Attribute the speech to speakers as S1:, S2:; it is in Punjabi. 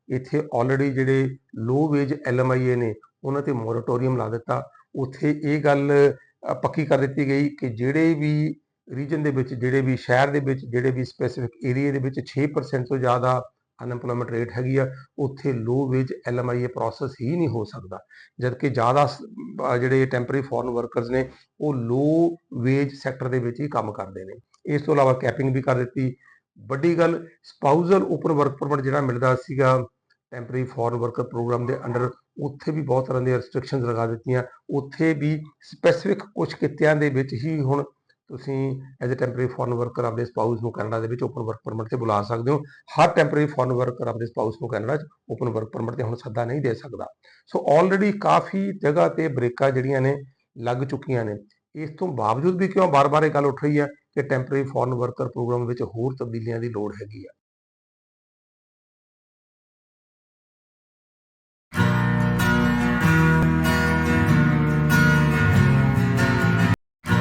S1: ਇੱਥੇ ਆਲਰੇਡੀ ਜਿਹੜੇ ਲੋ ਵੇਜ LMIA ਨੇ ਉਹਨਾਂ ਤੇ ਮੋਰਟੋਰੀਅਮ ਲਾ ਦਿੱਤਾ। ਉੱਥੇ ਇਹ ਗੱਲ ਪੱਕੀ ਕਰ ਦਿੱਤੀ ਗਈ ਕਿ ਜਿਹੜੇ ਵੀ ਰੀਜਨ ਦੇ ਵਿੱਚ, ਜਿਹੜੇ ਵੀ ਸ਼ਹਿਰ ਦੇ ਵਿੱਚ, ਜਿਹੜੇ ਵੀ ਸਪੈਸੀਫਿਕ ਏਰੀਆ ਦੇ ਵਿੱਚ 6% ਤੋਂ ਜ਼ਿਆਦਾ ਅਨਐਮਪਲੋਇਮੈਂਟ ਰੇਟ ਹੈਗੀ ਆ, ਉੱਥੇ ਲੋ ਵੇਜ LMIA ਪ੍ਰੋਸੈਸ ਹੀ ਨਹੀਂ ਹੋ ਸਕਦਾ। ਜਦਕਿ ਜ਼ਿਆਦਾ ਜਿਹੜੇ ਟੈਂਪਰੇਰੀ ਫੋਰਨ ਵਰਕਰਸ ਨੇ ਉਹ ਲੋ ਵੇਜ ਸੈਕਟਰ ਦੇ ਵਿੱਚ ਹੀ ਕੰਮ ਕਰਦੇ ਨੇ। ਇਸ ਤੋਂ ਇਲਾਵਾ ਕੈਪਿੰਗ ਵੀ ਕਰ ਦਿੱਤੀ। ਵੱਡੀ ਗੱਲ, ਸਪਾਊਜ਼ਲ ਓਪਨ ਵਰਕ ਪਰਮਿਟ ਜਿਹੜਾ ਮਿਲਦਾ ਸੀਗਾ ਟੈਂਪਰੇਰੀ ਫੋਰਨ ਵਰਕਰ ਪ੍ਰੋਗਰਾਮ ਦੇ ਅੰਡਰ, ਉੱਥੇ ਵੀ ਬਹੁਤ ਤਰ੍ਹਾਂ ਦੀਆਂ ਰਿਸਟ੍ਰਿਕਸ਼ਨਸ ਲਗਾ ਦਿੱਤੀਆਂ। ਉੱਥੇ ਵੀ ਸਪੈਸੀਫਿਕ ਕੁਝ ਕਿੱਤਿਆਂ ਦੇ ਵਿੱਚ ਹੀ ਹੁਣ ਤੁਸੀਂ as a temporary foreign worker ਆਪਣੇ ਸਪਾਊਸ ਨੂੰ ਕੈਨੇਡਾ ਦੇ ਵਿੱਚ ਓਪਨ ਵਰਕ ਪਰਮਿਟ ਤੇ ਬੁਲਾ ਸਕਦੇ ਹੋ। ਹਰ ਟੈਂਪਰੇਰੀ ਫੋਰਨ ਵਰਕਰ ਆਪਣੇ ਸਪਾਊਸ ਨੂੰ ਕੈਨੇਡਾ 'ਚ ਓਪਨ ਵਰਕ ਪਰਮਿਟ ਤੇ ਹੁਣ ਸੱਦਾ ਨਹੀਂ ਦੇ ਸਕਦਾ। ਸੋ ਆਲਰੇਡੀ ਕਾਫੀ ਜਗ੍ਹਾ ਤੇ ਬ੍ਰੇਕਾਂ ਜਿਹੜੀਆਂ ਨੇ ਲੱਗ ਚੁੱਕੀਆਂ ਨੇ। ਇਸ ਤੋਂ ਬਾਵਜੂਦ ਵੀ ਕਿਉਂ ਬਾਰ-ਬਾਰ ਇਹ ਗੱਲ ਉੱਠ ਰਹੀ ਹੈ ਕਿ ਟੈਂਪਰੇਰੀ ਫੋਰਨ ਵਰਕਰ ਪ੍ਰੋਗਰਾਮ ਵਿੱਚ ਹੋਰ ਤਬਦੀਲੀਆਂ ਦੀ ਲੋੜ ਹੈਗੀ ਆ।